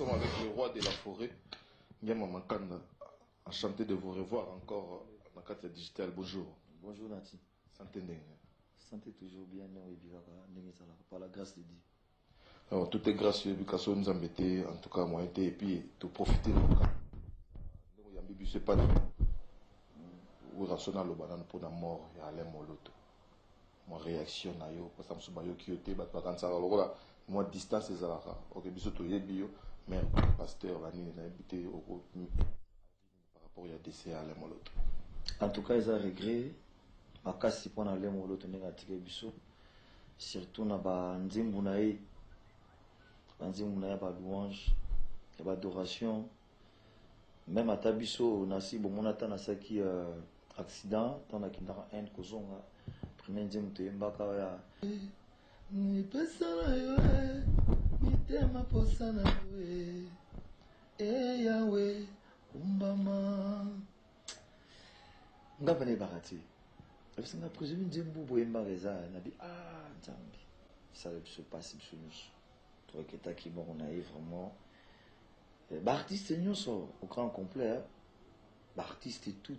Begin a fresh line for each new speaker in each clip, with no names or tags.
Nous sommes avec le roi de la forêt, Nyama Makanda, enchanté de vous revoir encore dans le digital. Bonjour.
Bonjour Nati.
Santé Ndenge.
Santé toujours bien, par la grâce de Dieu.
Alors, tout est gracieux, parce que nous sommes embêtés, en tout cas, moi, et puis, de profiter de nous. Donc, il n'y a pas de ou rationnel le banane pour la mort, il y a l'air moloto. Moi, réaction, parce que je suis qui était, moi, distance, c'est ça. Ok, bisous, tout est bio, mais le pasteur, va n'y habiter par rapport à décès à l'air moloto.
En tout cas, ils ont regret. Ma casse, si on a l'air moloto, négatif, bisous. Surtout, on a nzimbunaï, ba louange, ba adoration. Même à Tabiso, on a si bon, on a tant à ça qui accident, tant à qui n'a un kozonga. Premier nzim te mbaka ya. Ni pesa na yo, ni tema posa na yo, Yahweh, umbama. Nga bane barati. Parce que na présume nzimbu boyemba reza, na bi nzambi. Ça se passe sur nous. Toi qui t'as qui bon, on a vraiment. Artiste nous au grand complet. Artiste tout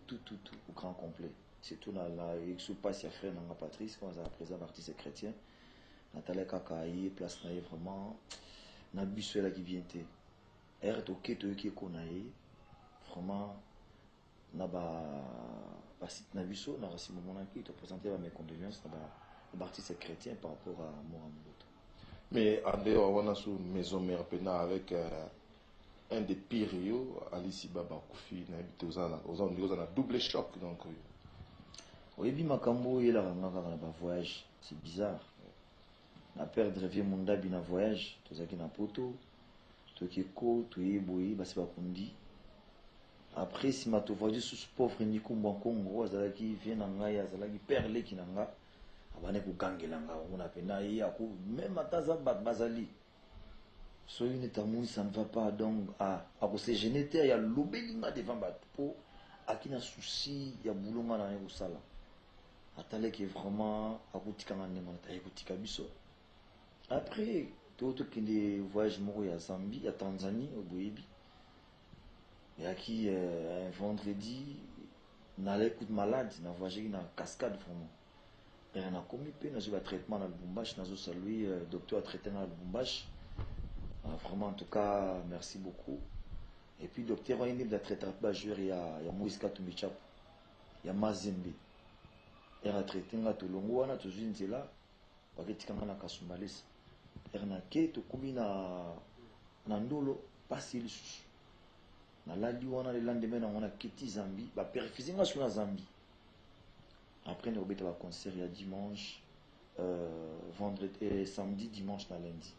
au grand complet. C'est tout dans la se passe à frère dans Patrice quand à présent artiste chrétien. Nathalie Kakaï place naïe vraiment. Na bisuela qui vient te. Er to keto qui konaï vraiment na ba site na biso na rasi moment qui te présenter mes condoléances na artiste chrétien par rapport à Mohamed.
Mais en dehors, on a sous maison mère pena avec un des pires Alice Baba Koufi, on a double choc donc.
Oui, bien Makambo il a un voyage, c'est bizarre. Na perdre vie mon dabi na voyage, tout ça qui na poto, tout qui ko, tout y boyi, bah c'est pas kundi. Après si ma to voyage sous pauvre ni kumba Congo, azala qui vient na ngaya, azala qui perle qui na nga, abane ku gangela nga, on a pena y a ku même ataza bazali. So une tamoui ça ne va pas donc à se gêner il y a l'obelinga devant pour à qui n'a souci il y a boulonga na yo sala. Atale qui vraiment à kutika ngane mata kutika biso. Après tout qui les voyages moro ya Zambie, à Tanzanie au Boyebi. Il y a qui un vendredi na l'écoute malade, na voyagé na cascade vraiment. Et on a commis peine na traitement na Lubumbashi na zo saluer docteur a traité na Lubumbashi. Vraiment, en tout cas, merci beaucoup. Et puis, docteur, il y a traité il y a Moïse Katumbichap, il y a Mazembe. Il y a traité tout le monde, il y a là, il y a Kasumbalis. Il y a qui tout comme na ndolo pas il sous. Na la liwana le lendemain on a quitté Zambie, ba périphysie nga sur la Zambie. Après nous obéta ba concert il y a dimanche, vendredi et samedi, dimanche na lundi.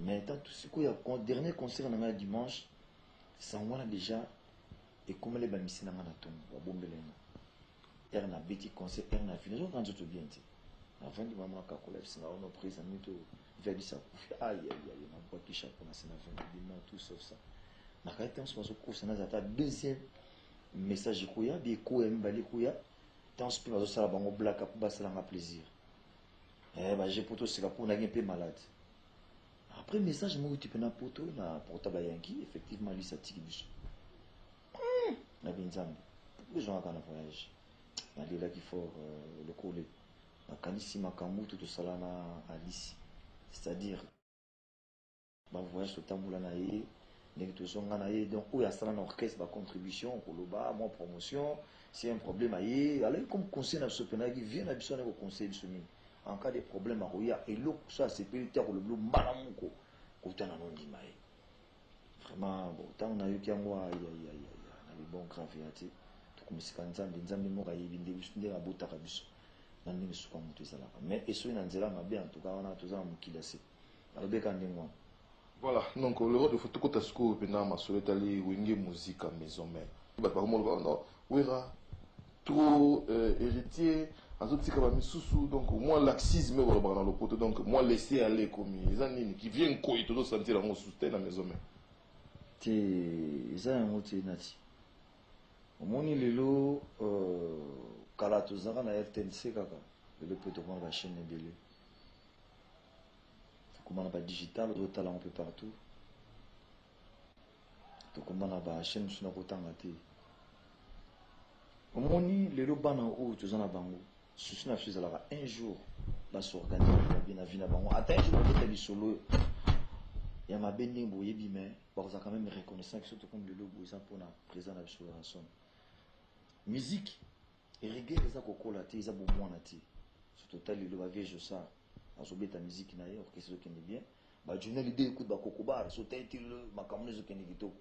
Mais tant tout ce qu'il y a dernier concert on a dimanche, ça on a déjà et comme les bamissi na ngana tombe wa bombelena. Er na beti concert er na fini quand tout bien dit. Avant du moment ka collègue c'est on a pris un minute vers ça. Aïe na quoi qui chapeau na c'est na fin de tout sauf ça. Na ka temps so ko ça na ta deuxième message ko ya bi ko mbali ko ya temps pe ba so sala bango black pour ba sala nga plaisir. Bah j'ai poto c'est pour na un peu malade. Après message moi tu peux na poto na portable yanki effectivement lui ça tiki biso. Na binzambi. Besoin à voyage. Na là qu'il faut le coller. Na kanisi makambu tout ça na Alice. C'est-à-dire ba voyage tout tambula na yé nek to songa na yé donc où ya sala na orchestre ba contribution koloba moi promotion c'est un problème ayé alors comme conseil na so pena qui vient na biso na ko conseil biso ni. En cas de problème à Roya et l'eau soit sécurité pour le bleu malamuko côté na non dimae vraiment bon tant on a eu qu'il moi aïe na les bons graviati tout comme si quand nzambe mo ka yibinde biso ndé abota ka biso na ndenge suka mutu sala mais et so ina nzela mabe en tout cas on a tous en mukilase alobeka ndengwa.
Voilà, donc le rôle de photo que tu as scoop pendant ma soleil wingi musique à maison mère. Bah par contre non, ouira trop héritier donc moi laxisme dans le poteau donc moi laisser aller comme les années qui viennent quoi et tout sentir mon soutien dans la maison mais
tu ça un mot nati au moni lelo kala tozanga na RTNC kaka le peut tomber la chaîne belé comment on va digital d'autres talents un peu partout tokombana ba chaîne suna kotanga te omoni lelo bana oyo toza na bango susu na biso ezalaka un jour basorganize bien na vie na bango ata un jour bakota lisolo ya mabe ndenge boyebi me bakozala quand même reconnaissant que surtout comme lelo boye eza mpona présent na biso ya son musique erigueur eza kokola te eza bomwana te surtout ta lelo bavie josa azobeta musique na ye orchestre ezokende bien bajournal ide écoute bakokobara so taitile makambo ezokende kitoko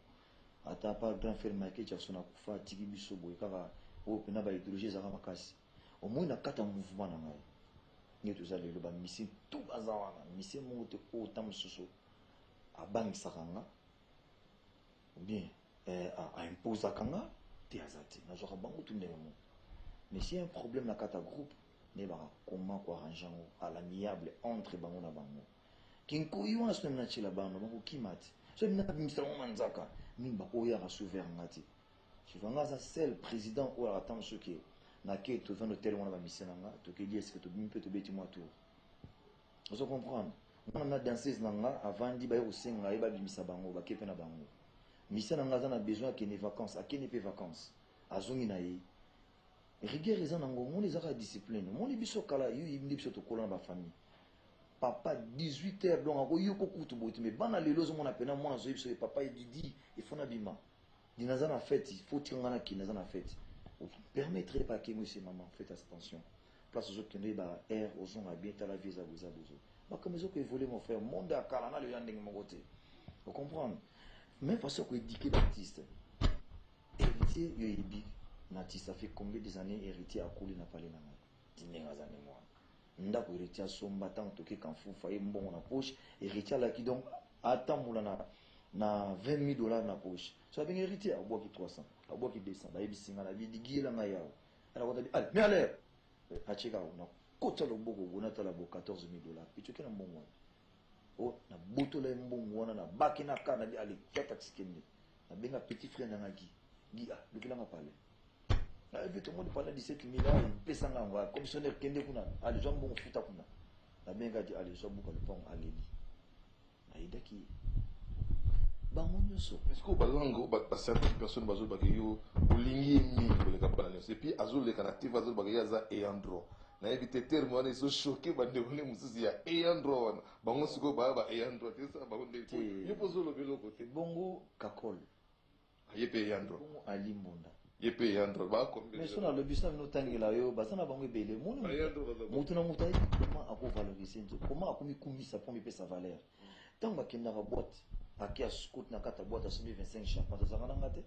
ata pa grand frère Michael Jackson akufa atiki biso boye kaka oyo mpena baidéologie ezalaka makasi omoi na kati ya mouvement na ngai nde toza lelo bamisie tu baza wana misie moko te oyo ta mosusu abangisaka nga bien aimposaka nga te aza te nazwaka bango tu ndenge moko mais si un problème na kati ya groupe ne baka comment koarrange yango à l'amiable entre bango na bango kinkoyi wana so na tiela bano bakokima te so mina bimisa bango manzaka mingi bakoyaka souvert nga te chivanga aza seul président oyo ata mosu ke nake tovanda hotel wana bamisie na nga tokeli eske tobimi mpe tobeti mwa tour ozo comprendre mwana na danseuse na nga avandi baye kosenga ye babimisa bango bake mpe na bango misie na nga aza na besoin akende vacances akende mpe vacances azongi na ye rigueur eza nango omoni ezaka discipline omoni biso kala yo yibindi biso tokola na bafamille papa 18h donc akoyoka kutu boye te mais bana lelo ozomona pena mwana azoyi biso papa edidi efona bima dinaza na fête il faut tiranga na kina za na fête permettre pas que monsieur maman faites attention place ozokende ba air ozonga bien ta la vie za boza bozo makambo ezoko évoluer mon frère monde akala na lelo ndenge moko te vous comprendre même façon ko éduquer l'artiste héritier yo yebi l'artiste ça fait combien des années héritier akuli na palais na ngai dinenga za nemwa ndako héritier somba tant toke kan fufa ye mbongo na poche héritier la ki donc atambola na $20,000 na poche so bien héritier aboki 300 aboki 200 bayebi singa na bidigila nga yawo ala kota allez mais allez acheka na kota loboko bona tala bo $14,000 pichoke na mbongo o na boto la mbongo wana na baki na kana bi allez kata tsikende na benga petit frère na ngaki gi lukila nga pale na vite tout le monde pendant 17,000 pesa nga ngwa commissionnaire kende kuna allez zo mbongo futa kuna na benga di allez zo buka le pont aleli na idaki bango nyonso
est-ce que balango certaines personnes bazolobaka yo olingi mingi koleka bana nyonso epuis azoleka na tv azolobaka ye aza eyandro nayebi te terme wana ezochoke bandeko nde mosusu ya eyandro wana bango sikoyo baya ba eyandro te sa bango nde ye mpo ozoloba eloko te
bongo kakol
ye mpe eyandro
bongo alimbonda
ye mpe eyandro bakombe
mais so nalobi so na bino otangela yo baza na bango ebele motu na motu ayebi comment akovalorize nzoto comment akomikumbisa mpo mipesa valeur ntango bakendaka boîte ake asukoti na kati ya boîte asombi 25 champagne tozanga nanga te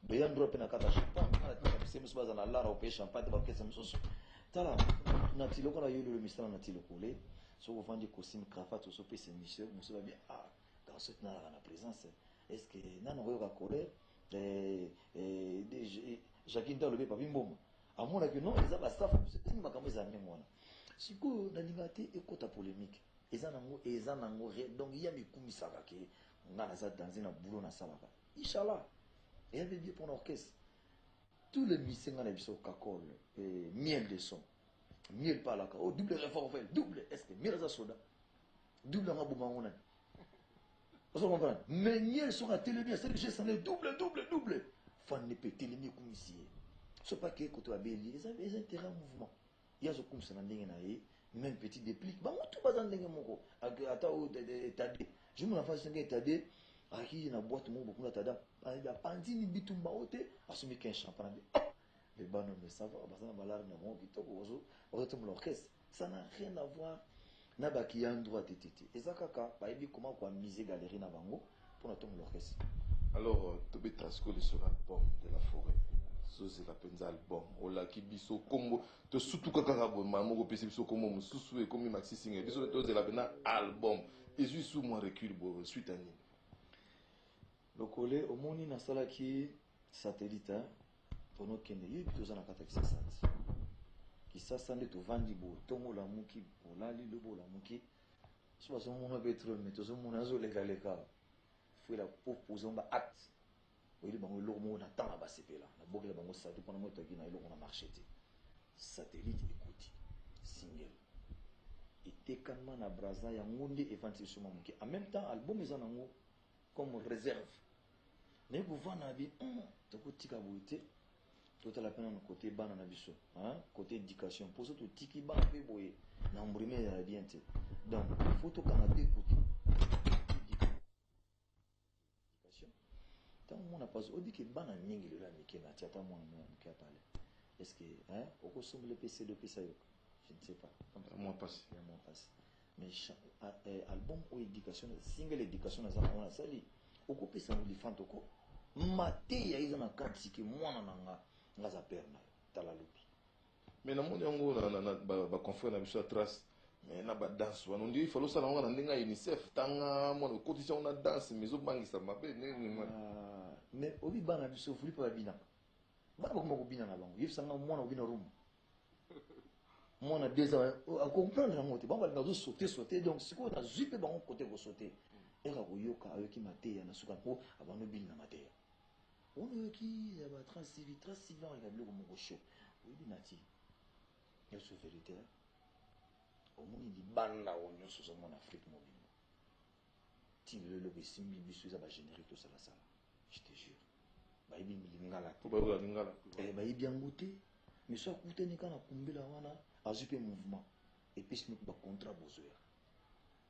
beyandro mpe na kati ya champagne mosu baza na lara opeye champagne te bakesa mosusu tala na tiloko na yo lelo misala na tilokole soki ovandi costume cravate osopesa émission mosu babia garçon nalaka na présence est ce que nana koyoka colère jacquin te alobi papi mboma amonaki non eza bastaff ezingi makambo eza ndenge wana sikoyo nalinga te ekota polémique eza nango donc ya mikumisaka ke nga naza danse na boulot nasalaka inchallah eya mpe bien mpona orchestre tous les misenga na biso kakol miel de son miel palaka o double revolver double est ce que miel aza soda double anga bomango nani ozo comprendre mais miel soka telemi asali gesane double fan ne peut telemi ekumisi ye so pas ke koto abeli eza intérêt mouvement ye azokumisa na ndenge na ye même petit déplique bango tu baza ndenge moko ata o etade je mona fasi ndenge etade aki na boîte moko beaucoup na tada apandini bitumba ote asumi 15 champagne les bano mais ça va baza na malade na bango kitoko ozo l'orchestre ça n'a rien à voir na baki ya droit tete eza kaka bayebi comment quoi miser galerie na bango pour na tombe l'orchestre
alors tobeta sikoyo sur l'album de la forêt sozela mpenza album olaki biso kombo tosutuka kaka mama moko opesi biso kombo mosusu ekomi maxi singer biso tozela mpena album ezwi su mwa recul bo suite ya nini
lokole omoni nasalaki satellite mpona okende yebi toza na kati ya kisasati kisasa nde tovandi bo ntongo olamuki olali lobo olamuki so bazomona mpe trome tozomona azolekaleka fuela proposer ba acte oyeli bango eloko moko na ntango basepela nabokela bango sati mpona motoaki na eloko na marché te satellite ekoti single etekanema na braza yango nde evandi biso mwa moke en même temps album eza nango comme réserve Mais pour voir na bi to ko tika boité to la peine côté bana na biso hein côté éducation pour ça to tiki bana pe boye na mbrimé ya bien te donc il faut to kana deux côté éducation tant on a pas on dit que bana mingi le la mike na tiata moi mike atale est-ce que hein au ko somble PC de PC je ne sais pas
moi passe
mais album ou éducation single éducation na za on a sali au ko pesa mu lifante ko mate ya iza na kati ki mwana nanga ngaza perna tala lupi
mais na moni yango na ba confrère na biso trace mais na ba danse wana ndi falo sala ngana ndinga UNICEF tanga mwana kotisa ona danse mais obangisa mabe
mais obi bana biso fuli pa bina bana ko mako bina na bango yefsanga mwana obina rumu mwana déjà a comprendre na moté bamba na zo sauter donc siko na zipe bango côté ko sauter eka ko yoka ayoki mate ya na suka ko abano bina na mate on qui y a ba transcivil avec le moko show oui binati ya so vérité au moins il banda on nyonso zo mon Afrique mobile ti le besimbi biso za ba générique to sala sala je te jure ba ibi milingala
ko ba lingala
ba ibi angote mais so kuteni kana kumbela wana azupe mouvement et puis nous ba contrat bozoya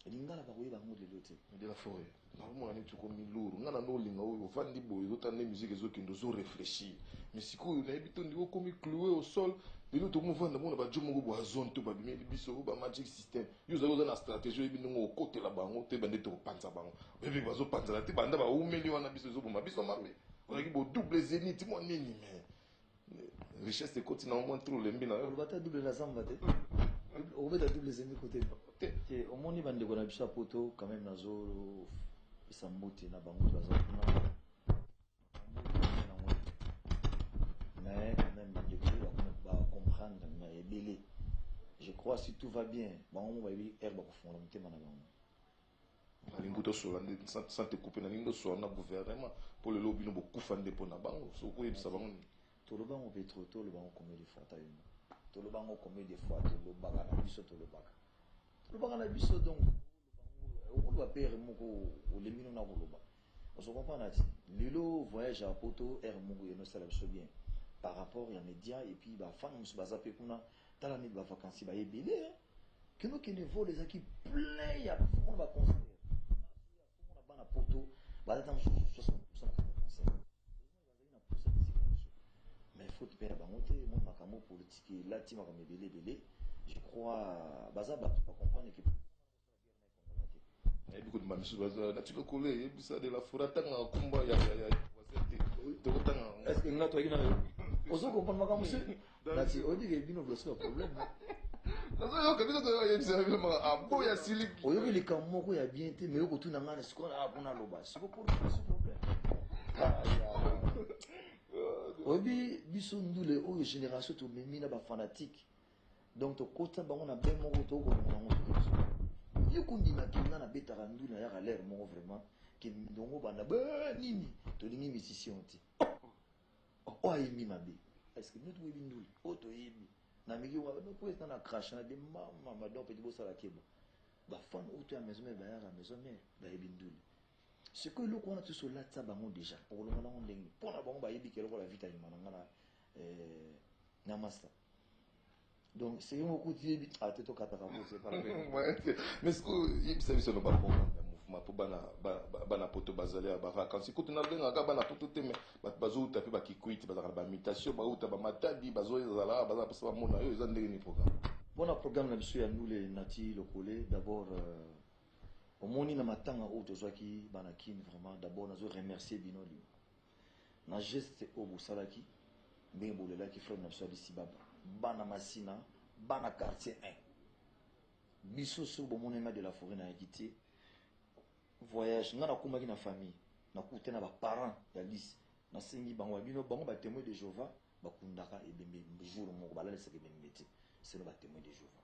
lingala ba koyeba ngo lelo te
de la forêt na mona ni tuko miluru ngana no linga o vandi boy zotande musique ezokindo zo réfléchir mais sikoyo na ebito ndiko komi cloué au sol lelo to movanda mona ba jomo go ba zone to ba bimeli biso ba magic system yuza go na stratégie ebi ngo côté la bango te bande to panza bango bebe bazo panza la te banda ba umeli wana biso zo boma biso mabe on ki bo double zénith mo nini mais richesse de côté na moins trop lembi na
on va ta double la samba te on va ta double zénith côté te au monde bande ko na biso poto quand même nazo sambuti na bango bazo na mais quand même bande ko ba comprendre na ebele je crois si tout va bien bango ba bi herbe ko fondre mutema na bango
alingo to sola ndi sans te couper na lingo so na gouvernement pour le lobby no bokufa ndepo na bango so ko yebisa bango
to lo bango petro to lo bango combien de fois tayo to lo bango combien de fois to lo baga na biso to lo baga na biso donc o lo père moko o le mino na ko lo ba on se comprend nati lelo voyage à poto air moko et no sala biso bien par rapport à médias et puis ba fan musu bazape kuna tala ni ba vacances ba ebele que nous qui ne voit les équipes plein ya on va concert on a bana poto ba dans 60% de concert mais il faut te payer bangote moi makamo politique là ti makamo belé je crois baza ba comprendre que
et beaucoup de mamisu baza na tiko kolé ebisa de la forata nga kumba ya wasete to tanga
est-ce que nga to ikina ozo comprendre makamo c'est nati on dit que bino bloqué le problème
nazo yo kabisa ko yebisa vraiment abo ya siliki
oyo ki likamo moko ya bien te mais yo kotuna ngana siko na kuna loba siko pour ce problème obi biso ndule oyo génération to memi na ba fanatique donc to kota bango na ben moko to ko na ngo yo kundi na kinga na betaka ndule na ya l'air moko vraiment ke ndongo banda ba nini to lingi musicien ti o ayemi mabe est-ce que nous to yebi ndule o to yebi na miki wa no ko na crash na de mama donc petit bossa la kebo ba fan o to ya maison mais ba ya maison mais ba yebi ndule ce que le qu'on a tout sur là ça bango déjà pour le moment on dengue pour la bango ba yebi kelo la vita imana na master donc c'est un coup de yebi à te to kataka ko c'est pas
mais ce que yebisa biso no ba mouvement pour bana poto bazali ba vacances ko tuna benga ka bana poto te mais bazo taper ba kikuiti bazaka ba mutation ba uta ba matadi bazo ezala baza pesa ba mona yo ezandeli ni programme
bon programme na biso ya nous les nati le collé d'abord au moni na matanga o tozwaki bana kini vraiment d'abord nazo remercier binoli na geste o busalaki bien bolelaki frère na biso d'ici bana masina bana quartier 1 biso so bo monema de la forêt na équité voyage ngana kumaki na famille na kute na ba parents ya liste na sengi bango bino bango ba témoin de Jéhovah bakundaka ebembe jour moko balala seke bembe te c'est le ba témoin de Jéhovah